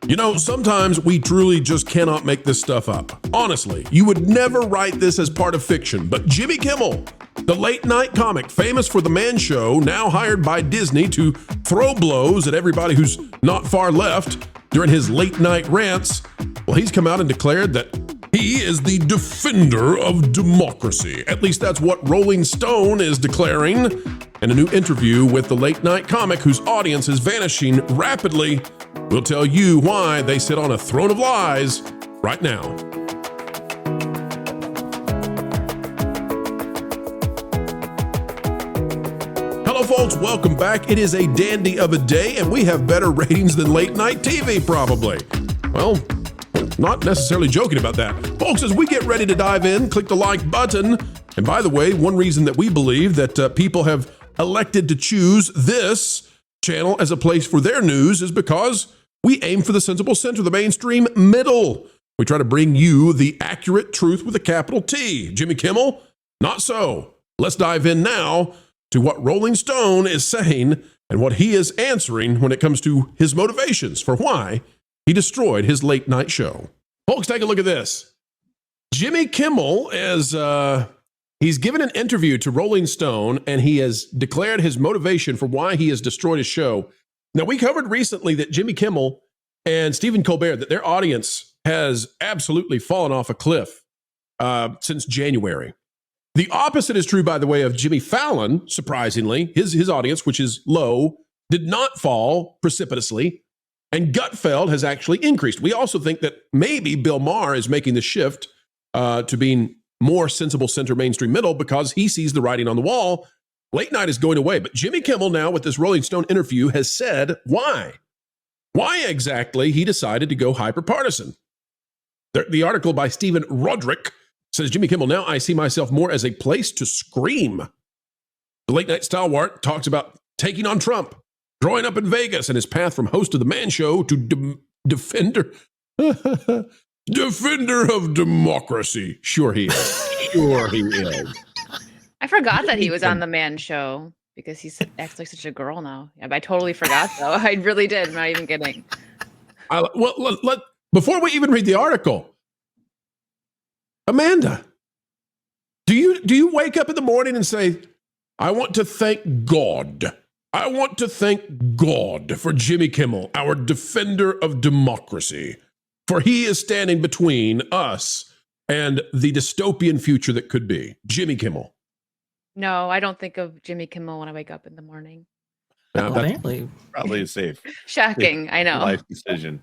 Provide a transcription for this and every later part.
You know, sometimes we truly just cannot make this stuff up. Honestly, you would never write this as part of fiction, but Jimmy Kimmel, the late night comic famous for The Man Show, now hired by Disney to throw blows at everybody who's not far left during his late night rants, well, he's come out and declared that he is the defender of democracy. At least that's what Rolling Stone is declaring. In a new interview with the late night comic whose audience is vanishing rapidly, we'll tell you why they sit on a throne of lies right now. Hello, folks. Welcome back. It is a dandy of a day, and we have better ratings than late night TV, probably. Well, not necessarily joking about that. Folks, as we get ready to dive in, click the like button. And by the way, one reason that we believe that people have elected to choose this channel as a place for their news is because we aim for the sensible center, the mainstream middle. We try to bring you the accurate truth with a capital T. Jimmy Kimmel? Not so. Let's dive in now to what Rolling Stone is saying and what he is answering when it comes to his motivations for why he destroyed his late night show. Folks, take a look at this. Jimmy Kimmel is, he's given an interview to Rolling Stone, and he has declared his motivation for why he has destroyed his show. Now, we covered recently that Jimmy Kimmel and Stephen Colbert, that their audience has absolutely fallen off a cliff since January. The opposite is true, by the way, of Jimmy Fallon, surprisingly. His audience, which is low, did not fall precipitously, and Gutfeld has actually increased. We also think that maybe Bill Maher is making the shift to being more sensible center, mainstream middle, because he sees the writing on the wall. Late night is going away. But Jimmy Kimmel now with this Rolling Stone interview has said why. Why exactly he decided to go hyper-partisan. The article by Stephen Roderick says, Jimmy Kimmel, now I see myself more as a place to scream. The late night stalwart talks about taking on Trump, growing up in Vegas, and his path from host of The Man Show to defender of democracy. Sure he is. Sure he is. I forgot that he was on The Man Show because he acts like such a girl now. Yeah, I totally forgot, though. I really did. I'm not even kidding. Before we even read the article, Amanda, do you wake up in the morning and say, I want to thank God. I want to thank God for Jimmy Kimmel, our defender of democracy, for he is standing between us and the dystopian future that could be. Jimmy Kimmel. No, I don't think of Jimmy Kimmel when I wake up in the morning. Apparently, probably a safe. Shocking, I know. Life decision.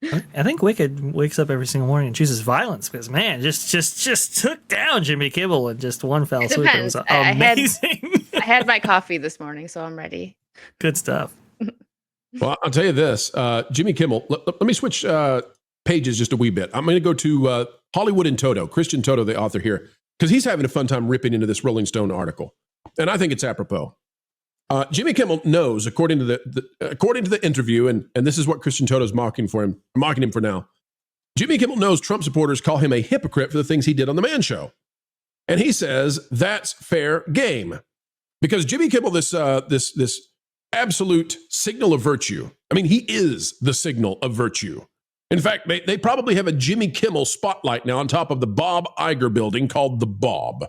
I think Wicked wakes up every single morning and chooses violence because, man, just took down Jimmy Kimmel in just one fell swoop. It was amazing. I had my coffee this morning, so I'm ready. Good stuff. Well, I'll tell you this, Jimmy Kimmel, let me switch pages just a wee bit. I'm going to go to Hollywood and Toto, Christian Toto, the author here, because he's having a fun time ripping into this Rolling Stone article. And I think it's apropos. Jimmy Kimmel knows, according to the interview, and this is what Christian Toto's mocking him for now. Jimmy Kimmel knows Trump supporters call him a hypocrite for the things he did on The Man Show. And he says that's fair game. Because Jimmy Kimmel, this absolute signal of virtue. I mean, he is the signal of virtue. In fact, they probably have a Jimmy Kimmel spotlight now on top of the Bob Iger building called the Bob.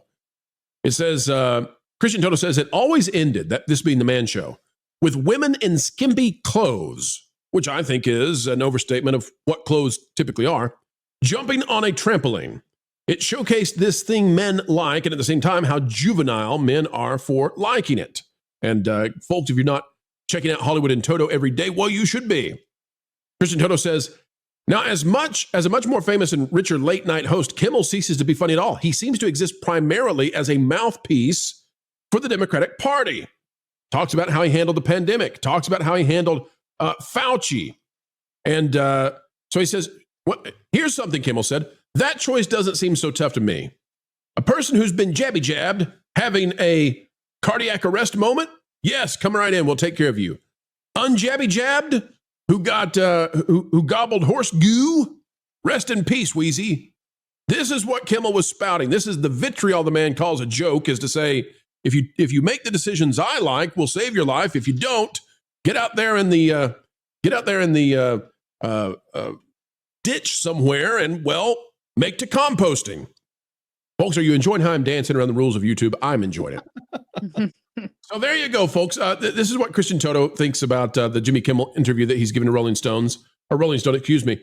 It says, Christian Toto says it always ended, that this being The Man Show, with women in skimpy clothes, which I think is an overstatement of what clothes typically are, jumping on a trampoline. It showcased this thing men like, and at the same time, how juvenile men are for liking it. And folks, if you're not checking out Hollywood and Toto every day, well, you should be. Christian Toto says, now, as a much more famous and richer late night host, Kimmel ceases to be funny at all. He seems to exist primarily as a mouthpiece for the Democratic Party. Talks about how he handled the pandemic. Talks about how he handled Fauci. And so he says, here's something Kimmel said. That choice doesn't seem so tough to me. A person who's been jabby-jabbed, having a cardiac arrest moment? Yes, come right in. We'll take care of you. Unjabby-jabbed? Who gobbled horse goo? Rest in peace, Wheezy. This is what Kimmel was spouting. This is the vitriol the man calls a joke, is to say, if you make the decisions I like, we'll save your life. If you don't, get out there in the ditch somewhere and, well, make to composting. Folks, are you enjoying how I'm dancing around the rules of YouTube? I'm enjoying it. So there you go, folks. This is what Christian Toto thinks about the Jimmy Kimmel interview that he's given to Rolling Stone, excuse me.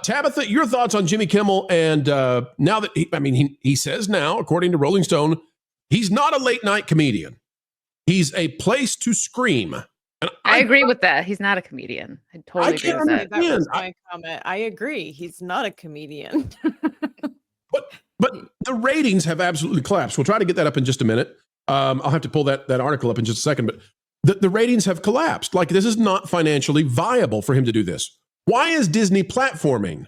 Tabitha, your thoughts on Jimmy Kimmel and now that, he says now, according to Rolling Stone, he's not a late night comedian. He's a place to scream. And I agree with that. He's not a comedian. I totally agree with that. That was my comment. I agree. He's not a comedian. But the ratings have absolutely collapsed. We'll try to get that up in just a minute. I'll have to pull that article up in just a second. But the ratings have collapsed. Like, this is not financially viable for him to do this. Why is Disney platforming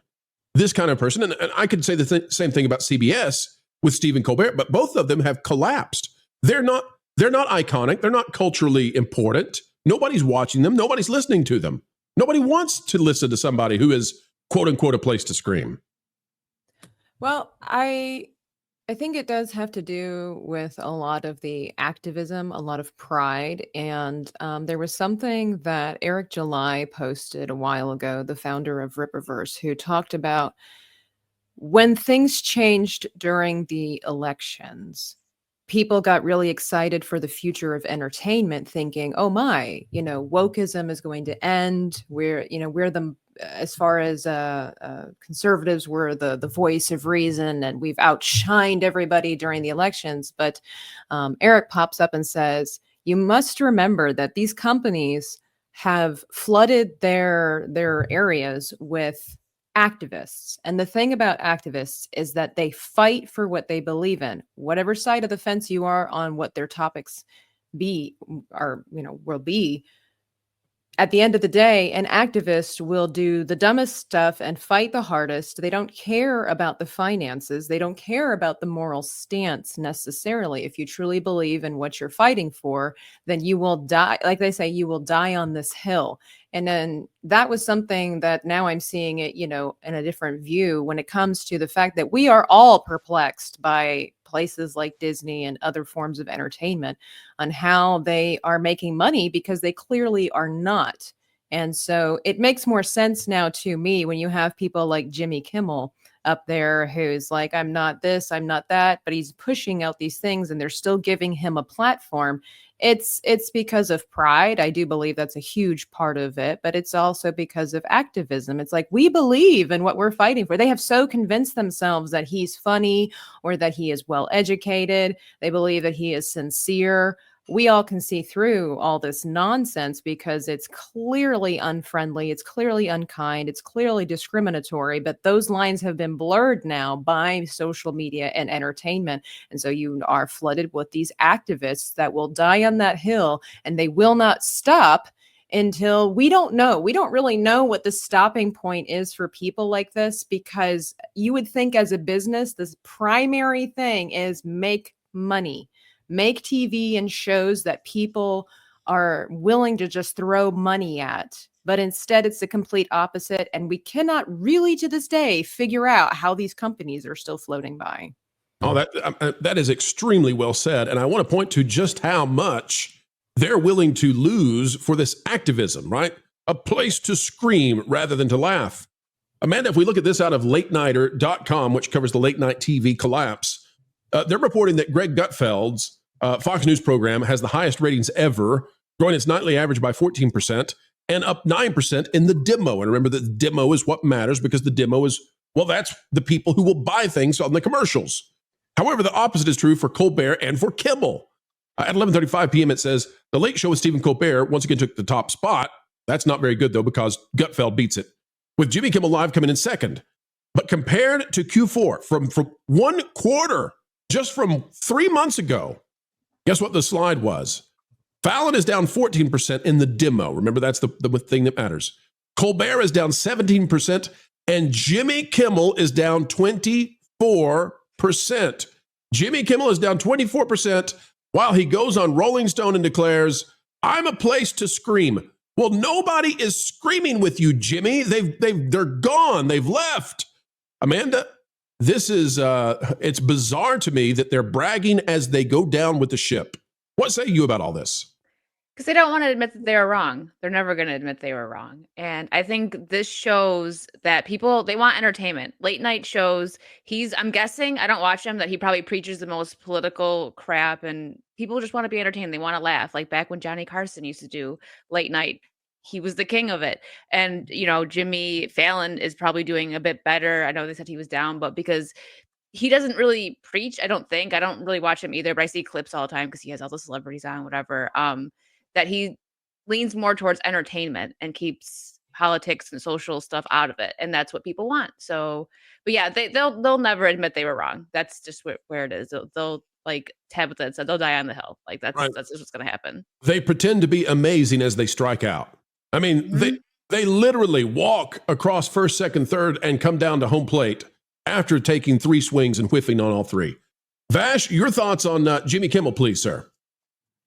this kind of person? And I could say the same thing about CBS with Stephen Colbert, but both of them have collapsed. They're not iconic. They're not culturally important. Nobody's watching them. Nobody's listening to them. Nobody wants to listen to somebody who is, quote unquote, a place to scream. Well, I think it does have to do with a lot of the activism, a lot of pride. And there was something that Eric July posted a while ago, the founder of Rippaverse, who talked about when things changed during the elections, people got really excited for the future of entertainment, thinking, oh my, wokeism is going to end. We're the, as far as conservatives, we're the voice of reason, and we've outshined everybody during the elections. But Eric pops up and says, you must remember that these companies have flooded their areas with activists. And the thing about activists is that they fight for what they believe in, whatever side of the fence you are on what their topics will be. At the end of the day, an activist will do the dumbest stuff and fight the hardest. They don't care about the finances. They don't care about the moral stance necessarily. If you truly believe in what you're fighting for, then you will die. Like they say, you will die on this hill. And then that was something that now I'm seeing it, in a different view when it comes to the fact that we are all perplexed by places like Disney and other forms of entertainment on how they are making money, because they clearly are not. And so it makes more sense now to me when you have people like Jimmy Kimmel up there who's like, I'm not this, I'm not that, but he's pushing out these things and they're still giving him a platform. It's because of pride. I do believe that's a huge part of it, but it's also because of activism. It's like, we believe in what we're fighting for. They have so convinced themselves that he's funny or that he is well educated. They believe that he is sincere. We all can see through all this nonsense because it's clearly unfriendly, it's clearly unkind, it's clearly discriminatory, but those lines have been blurred now by social media and entertainment. And so you are flooded with these activists that will die on that hill, and they will not stop until we don't really know what the stopping point is for people like this, because you would think as a business, this primary thing is make money. Make TV and shows that people are willing to just throw money at. But instead, it's the complete opposite. And we cannot really, to this day, figure out how these companies are still floating by. Oh, that is extremely well said. And I want to point to just how much they're willing to lose for this activism, right? A place to scream rather than to laugh. Amanda, if we look at this out of latenighter.com, which covers the late night TV collapse, they're reporting that Greg Gutfeld's Fox News program has the highest ratings ever, growing its nightly average by 14% and up 9% in the demo. And remember that the demo is what matters, because the demo is, well, that's the people who will buy things on the commercials. However, the opposite is true for Colbert and for Kimmel. At 11:35 p.m., it says, The Late Show with Stephen Colbert once again took the top spot. That's not very good, though, because Gutfeld beats it, with Jimmy Kimmel Live coming in second. But compared to Q4, from 1 quarter, just from 3 months ago, guess what the slide was? Fallon is down 14% in the demo. Remember, that's the thing that matters. Colbert is down 17%, and Jimmy Kimmel is down 24%. Jimmy Kimmel is down 24% while he goes on Rolling Stone and declares, I'm a place to scream. Well, nobody is screaming with you, Jimmy. They're gone. They've left. Amanda, this is, it's bizarre to me that they're bragging as they go down with the ship. What say you about all this? Because they don't want to admit that they were wrong. They're never going to admit they were wrong. And I think this shows that people, they want entertainment. Late night shows, I'm guessing, I don't watch him, that he probably preaches the most political crap, and people just want to be entertained. They want to laugh. Like back when Johnny Carson used to do late night, he was the king of it. And, Jimmy Fallon is probably doing a bit better. I know they said he was down, but because he doesn't really preach, I don't really watch him either, but I see clips all the time because he has all the celebrities on, whatever. That he leans more towards entertainment and keeps politics and social stuff out of it. And that's what people want. So, but yeah, they'll never admit they were wrong. That's just where it is. They'll like Tabitha said, they'll die on the hill. Like that's just what's going to happen. They pretend to be amazing as they strike out. I mean, they literally walk across first, second, third, and come down to home plate after taking 3 swings and whiffing on all 3. Vash, your thoughts on Jimmy Kimmel, please, sir.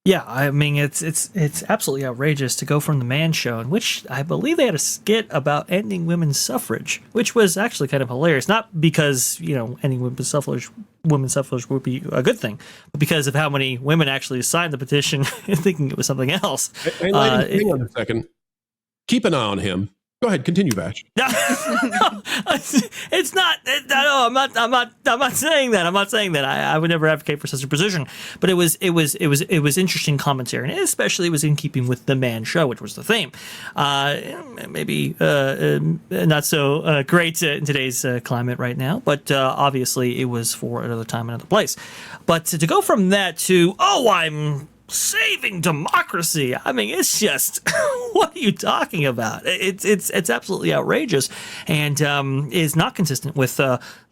Yeah, I mean, it's absolutely outrageous to go from the Man Show, in which I believe they had a skit about ending women's suffrage, which was actually kind of hilarious. Not because, ending women's suffrage would be a good thing, but because of how many women actually signed the petition thinking it was something else. Hey, ladies, hang on a second. Keep an eye on him. Go ahead, continue, Vash. No, it's not. No, I'm not saying that. I'm not saying that. I would never advocate for such a position. But it was interesting commentary, and especially it was in keeping with the Man Show, which was the theme. Maybe not so great in today's climate right now, but obviously it was for another time, another place. But to go from that to I'm saving democracy. I mean, it's just, what are you talking about? It's absolutely outrageous, and is not consistent with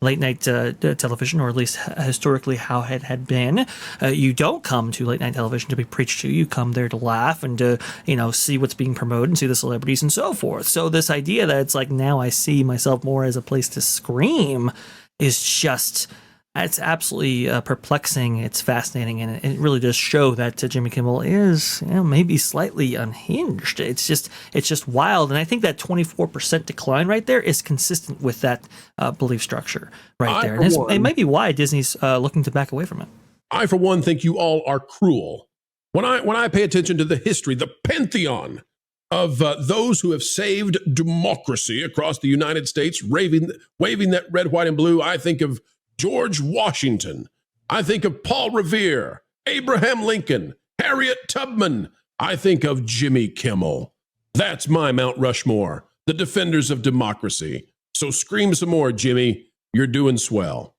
late night television, or at least historically how it had been. You don't come to late night television to be preached to. You come there to laugh and to see what's being promoted and see the celebrities and so forth. So this idea that it's like now I see myself more as a place to scream is just. It's absolutely perplexing. It's fascinating, and it really does show that Jimmy Kimmel is maybe slightly unhinged. It's just wild, and I think that 24% decline right there is consistent with that belief structure right there. And it might be why Disney's looking to back away from it. I, for one, think you all are cruel. When I pay attention to the history, the pantheon of those who have saved democracy across the United States, waving that red, white, and blue, I think of George Washington. I think of Paul Revere, Abraham Lincoln, Harriet Tubman. I think of Jimmy Kimmel. That's my Mount Rushmore, the defenders of democracy. So scream some more, Jimmy. You're doing swell.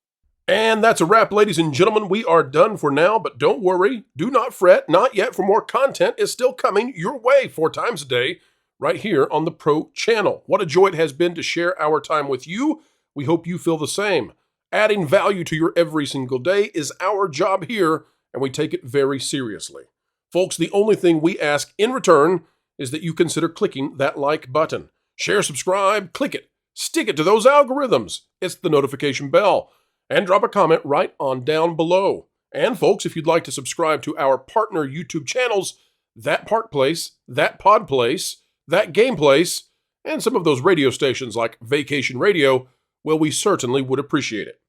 And that's a wrap, ladies and gentlemen. We are done for now, but don't worry. Do not fret. Not yet, for more content is still coming your way 4 times a day right here on the Pro Channel. What a joy it has been to share our time with you. We hope you feel the same. Adding value to your every single day is our job here, and we take it very seriously. Folks, the only thing we ask in return is that you consider clicking that like button. Share, subscribe, click it, stick it to those algorithms. It's the notification bell. And drop a comment right on down below. And folks, if you'd like to subscribe to our partner YouTube channels, That Park Place, That Pod Place, That Game Place, and some of those radio stations like Vacation Radio, well, we certainly would appreciate it.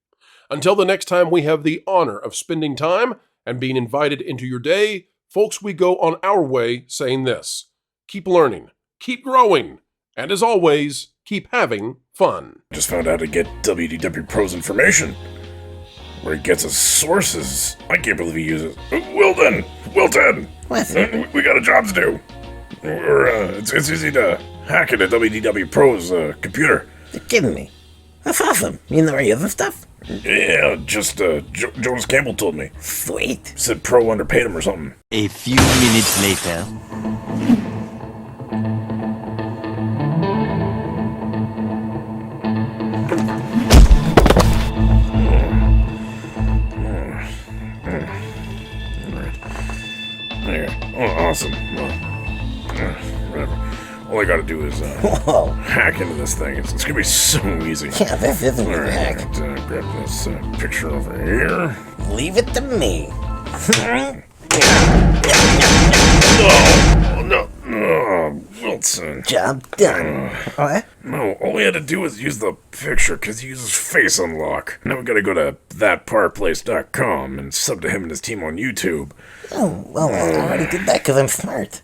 Until the next time we have the honor of spending time and being invited into your day, folks, we go on our way saying this: keep learning, keep growing, and as always, keep having fun. Just found out to get WDW Pro's information, where he gets his sources. I can't believe he uses Wilton! What's We got a job to do. It's easy to hack into WDW Pro's computer. You're kidding me. That's awesome. You know any other stuff? Yeah, just Jonas Campbell told me. Sweet. Said Pro underpaid him or something. A few minutes later. There. Oh, awesome. Whatever. All I gotta do is hack into this thing. It's gonna be so easy. Yeah, this isn't All a right, hack. grab this picture over here. Leave it to me. No, Wilton. else. Job done. What? No, all we had to do was use the picture because he uses face unlock. Now we gotta go to thatpartplace.com and sub to him and his team on YouTube. Oh, well, I already did that because I'm smart.